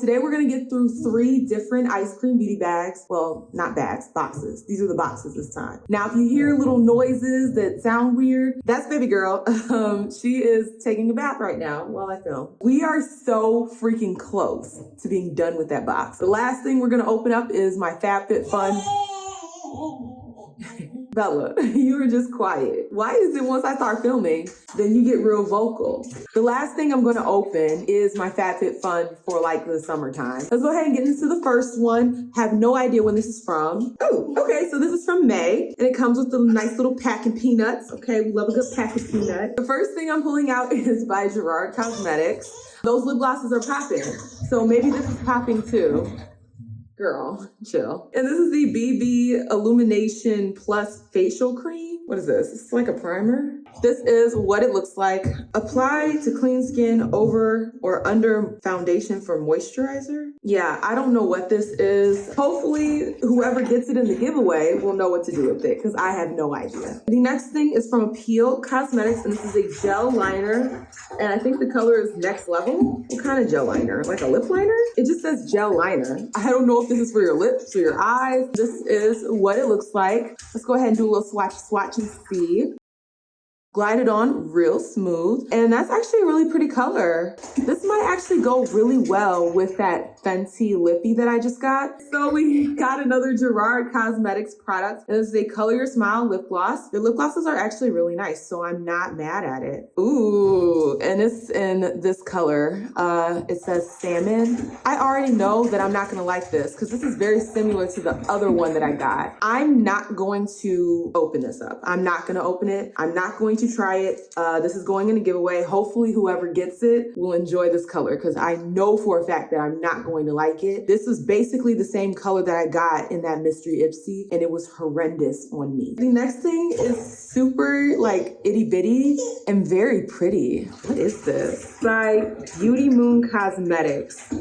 Today we're gonna get through 3 different EyeScream beauty bags. Well, not bags, boxes. These are the boxes this time. Now, if you hear little noises that sound weird, that's baby girl. She is taking a bath right now while I film. We are so freaking close to being done with that box. The last thing we're gonna open up is my FabFitFun. Bella, you were just quiet. Why is it once I start filming, then you get real vocal? The last thing I'm gonna open is my FabFitFun for like the summertime. Let's go ahead and get into the first one. Have no idea when this is from. Oh, okay, so this is from May, and it comes with a nice little pack of peanuts. Okay, we love a good pack of peanuts. The first thing I'm pulling out is by Gerard Cosmetics. Those lip glosses are popping, so maybe this is popping too. Girl, chill. And this is the BB Illumination Plus Facial Cream. What is this? It's like a primer. This is what it looks like. Apply to clean skin over or under foundation for moisturizer. Yeah, I don't know what this is. Hopefully, whoever gets it in the giveaway will know what to do with it because I have no idea. The next thing is from Appeal Cosmetics, and this is a gel liner. And I think the color is Next Level. What kind of gel liner? Like a lip liner? It just says gel liner. I don't know if this is for your lips or your eyes. This is what it looks like. Let's go ahead and do a little swatch and see. Glide it on real smooth. And that's actually a really pretty color. This might actually go really well with that Fenty lippy that I just got. So we got another Gerard Cosmetics product. This is a Color Your Smile lip gloss. The lip glosses are actually really nice, so I'm not mad at it. Ooh, and it's in this color. It says salmon. I already know that I'm not gonna like this because this is very similar to the other one that I got. I'm not going to open this up. I'm not gonna open it. I'm not going to try it. This is going in a giveaway. Hopefully whoever gets it will enjoy this color because I know for a fact that I'm not going to like it. This is basically the same color that I got in that Mystery Ipsy, and it was horrendous on me. The next thing is super like itty bitty and very pretty. What is this? By Beauty Moon Cosmetics.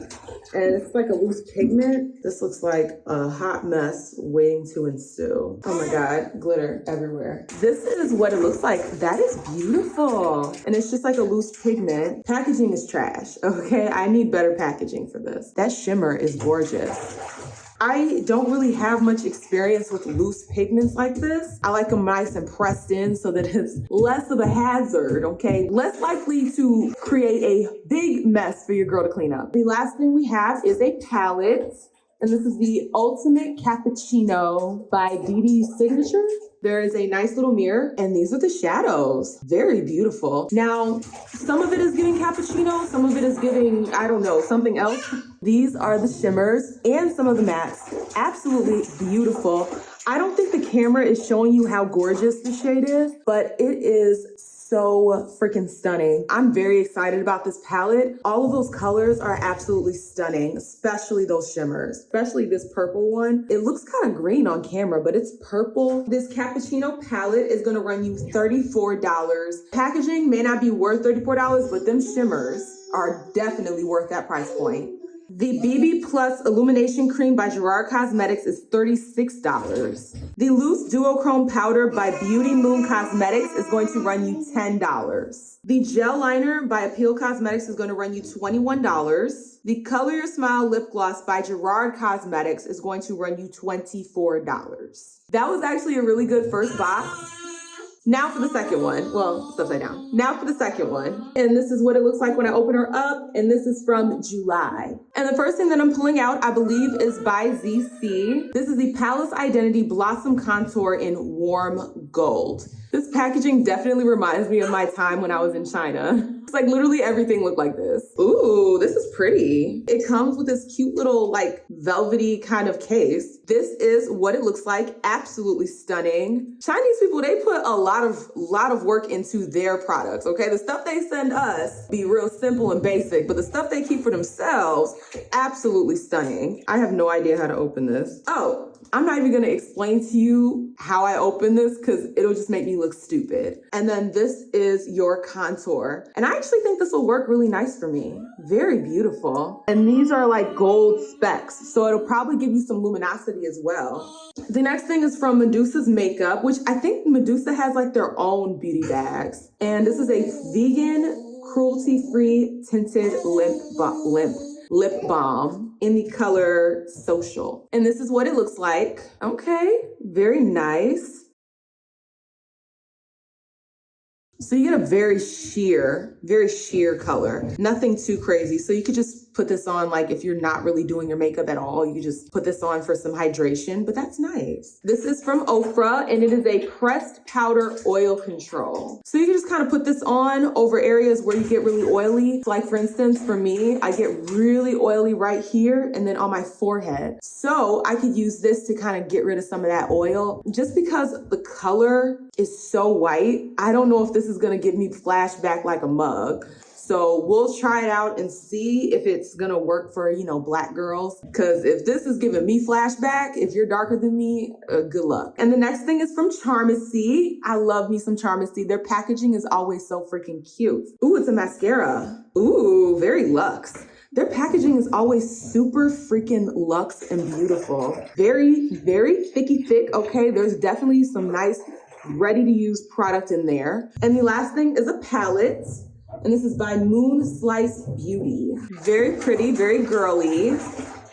And it's like a loose pigment. This looks like a hot mess waiting to ensue. Oh my God, glitter everywhere. This is what it looks like. That is beautiful. And it's just like a loose pigment. Packaging is trash, okay? I need better packaging for this. That shimmer is gorgeous. I don't really have much experience with loose pigments like this. I like them nice and pressed in so that it's less of a hazard, okay? Less likely to create a big mess for your girl to clean up. The last thing we have is a palette, and this is the Ultimate Cappuccino by DD Signature. There is a nice little mirror, and these are the shadows. Very beautiful. Now, some of it is giving cappuccino, some of it is giving, I don't know, something else. These are the shimmers and some of the mattes. Absolutely beautiful. I don't think the camera is showing you how gorgeous the shade is, but it is so freaking stunning. I'm very excited about this palette. All of those colors are absolutely stunning, especially those shimmers, especially this purple one. It looks kind of green on camera, but it's purple. This cappuccino palette is gonna run you $34. Packaging may not be worth $34, but them shimmers are definitely worth that price point. The BB Plus Illumination Cream by Gerard Cosmetics is $36. The Loose Duochrome Powder by Beauty Moon Cosmetics is going to run you $10. The Gel Liner by Appeal Cosmetics is going to run you $21. The Color Your Smile Lip Gloss by Gerard Cosmetics is going to run you $24. That was actually a really good first box. Now for the second one. Well, it's upside down. Now for the second one. And this is what it looks like when I open her up. And this is from July. And the first thing that I'm pulling out, I believe, is by ZC. This is the Palace Identity Blossom Contour in Warm Gold. This packaging definitely reminds me of my time when I was in China. It's like literally everything looked like this. Ooh, this is pretty. It comes with this cute little like velvety kind of case. This is what it looks like. Absolutely stunning. Chinese people, they put a lot of work into their products, okay? The stuff they send us be real simple and basic, but the stuff they keep for themselves, absolutely stunning. I have no idea how to open this. Oh, I'm not even gonna explain to you how I open this because it'll just make me look stupid. And then this is your contour. And I actually think this will work really nice for me. Very beautiful. And these are like gold specks, so it'll probably give you some luminosity as well. The next thing is from Medusa's Makeup, which I think Medusa has like their own beauty bags. And this is a vegan, cruelty-free tinted lip. lip balm in the color Social. And this is what it looks like. Okay, very nice. So you get a very sheer color. Nothing too crazy. So you could just put this on, like if you're not really doing your makeup at all, you could just put this on for some hydration, but that's nice. This is from Ofra and it is a pressed powder oil control. So you can just kind of put this on over areas where you get really oily. So like for instance, for me, I get really oily right here and then on my forehead. So I could use this to kind of get rid of some of that oil. Just because the color is so white, I don't know if this is gonna give me flashback like a mug. So we'll try it out and see if it's gonna work for, Black girls. Cause if this is giving me flashback, if you're darker than me, good luck. And the next thing is from Charmacy. I love me some Charmacy. Their packaging is always so freaking cute. Ooh, it's a mascara. Ooh, very luxe. Their packaging is always super freaking luxe and beautiful. Very, very thick. Okay, there's definitely some nice ready to use product in there. And the last thing is a palette. And this is by Moon Slice Beauty. Very pretty, very girly,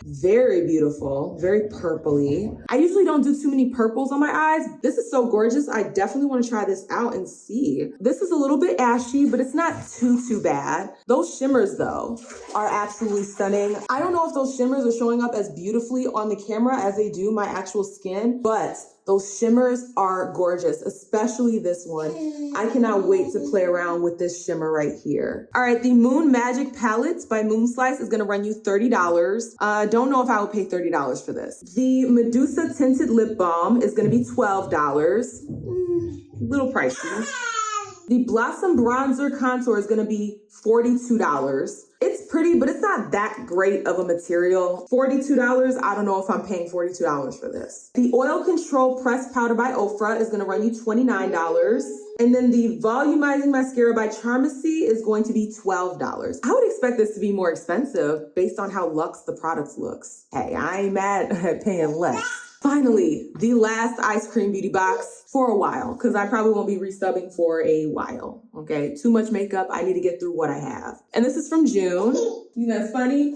very beautiful, very purpley. I usually don't do too many purples on my eyes. This is so gorgeous. I definitely want to try this out and see. This is a little bit ashy, but it's not too bad. Those shimmers though are absolutely stunning. I don't know if those shimmers are showing up as beautifully on the camera as they do my actual skin, but those shimmers are gorgeous, especially this one. I cannot wait to play around with this shimmer right here. All right, the Moon Magic Palettes by Moon Slice is gonna run you $30. Don't know if I would pay $30 for this. The Medusa Tinted Lip Balm is gonna be $12. Little pricey. The Blossom Bronzer Contour is gonna be $42. It's pretty, but it's not that great of a material. $42, I don't know if I'm paying $42 for this. The Oil Control Pressed Powder by Ofra is gonna run you $29. And then the Volumizing Mascara by Charmacy is going to be $12. I would expect this to be more expensive based on how luxe the product looks. Hey, I ain't mad at paying less. Finally, the last EyeScream beauty box for a while, because I probably won't be resubbing for a while, okay? Too much makeup, I need to get through what I have. And this is from June. You know, that's funny.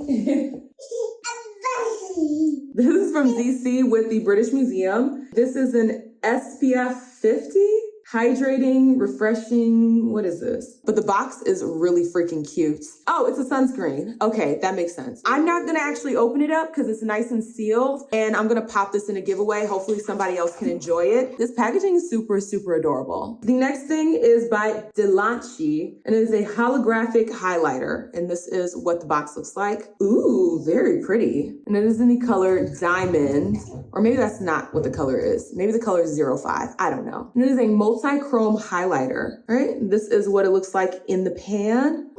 This is from ZC with the British Museum. This is an SPF 50. Hydrating, refreshing, what is this? But the box is really freaking cute. Oh, it's a sunscreen. Okay, that makes sense. I'm not gonna actually open it up because it's nice and sealed, and I'm gonna pop this in a giveaway. Hopefully somebody else can enjoy it. This packaging is super adorable. The next thing is by Delanchi, and it is a holographic highlighter, and this is what the box looks like. Ooh, very pretty. And it is in the color Diamond, or maybe that's not what the color is. Maybe the color is 05, I don't know. And it is a multi-chrome highlighter, right? This is what it looks like in the pan.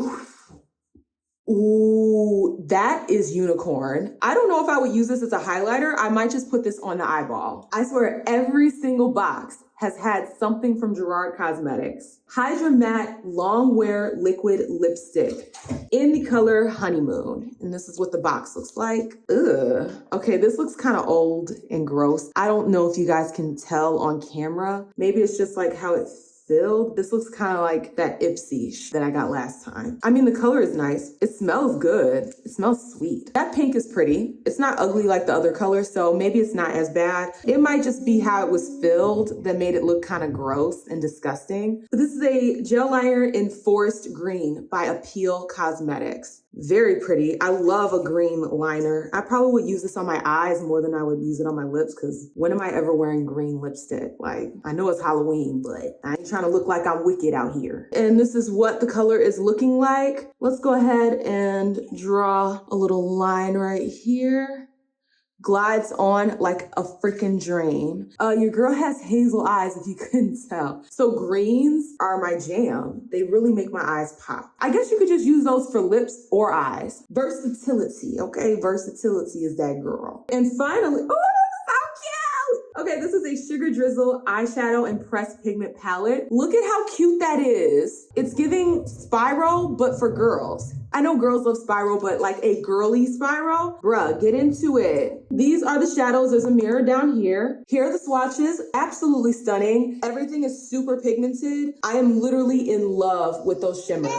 Ooh, that is unicorn. I don't know if I would use this as a highlighter. I might just put this on the eyeball. I swear every single box has had something from Gerard Cosmetics. Hydra Matte Long Wear Liquid Lipstick in the color Honeymoon. And this is what the box looks like. Ugh. Okay, this looks kind of old and gross. I don't know if you guys can tell on camera. Maybe it's just like how it's filled. This looks kind of like that Ipsy that I got last time. I mean, the color is nice. It smells good. It smells sweet. That pink is pretty. It's not ugly like the other colors, so maybe it's not as bad. It might just be how it was filled that made it look kind of gross and disgusting. But this is a gel liner in Forest Green by Appeal Cosmetics. Very pretty. I love a green liner. I probably would use this on my eyes more than I would use it on my lips, because when am I ever wearing green lipstick? Like, I know it's Halloween, but I ain't trying to look like I'm wicked out here. And this is what the color is looking like. Let's go ahead and draw a little line right here. Glides on like a freaking dream. Your girl has hazel eyes, if you couldn't tell. So greens are my jam. They really make my eyes pop. I guess you could just use those for lips or eyes. Versatility, okay? Versatility is that girl. And finally, oh, okay, this is a Sugar Drizzle eyeshadow and pressed pigment palette. Look at how cute that is. It's giving Spiral, but for girls. I know girls love Spiral, but like a girly Spiral, bruh, get into it. These are the shadows. There's a mirror down here. Here are the swatches. Absolutely stunning. Everything is super pigmented. I am literally in love with those shimmers.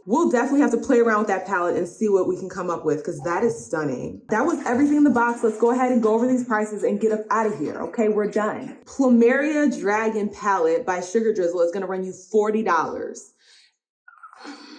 We'll definitely have to play around with that palette and see what we can come up with, because that is stunning. That was everything in the box. Let's go ahead and go over these prices and get up out of here. Okay, we're done. Plumeria Dragon Palette by Sugar Drizzle is gonna run you $40.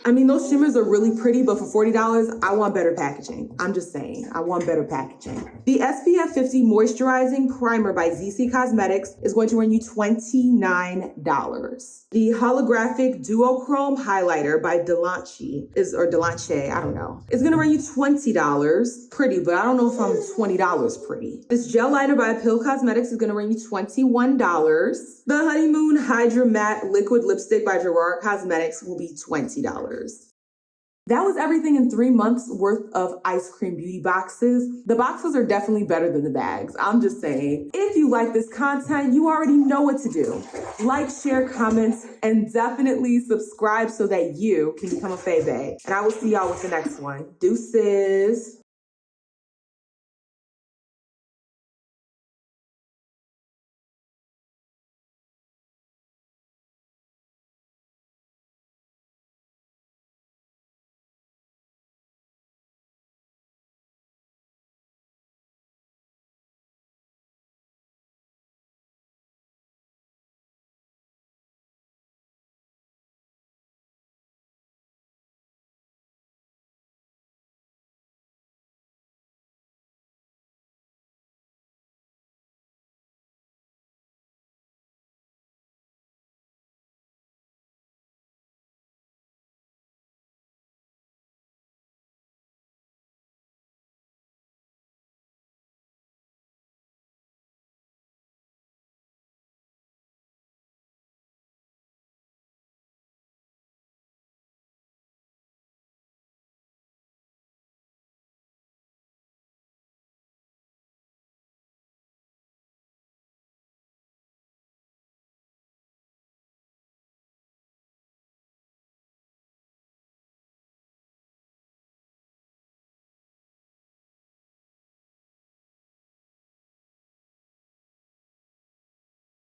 I mean, those shimmers are really pretty, but for $40, I want better packaging. I'm just saying, I want better packaging. The SPF 50 Moisturizing Primer by ZC Cosmetics is going to run you $29. The Holographic Duochrome Highlighter by Delanche I don't know. It's gonna run you $20. Pretty, but I don't know if I'm $20 pretty. This Gel Liner by Pill Cosmetics is gonna run you $21. The Honeymoon Hydra Matte Liquid Lipstick by Gerard Cosmetics will be $20. That was everything in 3 months worth of EyeScream beauty boxes. The boxes are definitely better than the bags. I'm just saying. If you like this content, you already know what to do. Like, share, comments, and definitely subscribe so that you can become a Faye Bae. And I will see y'all with the next one. Deuces.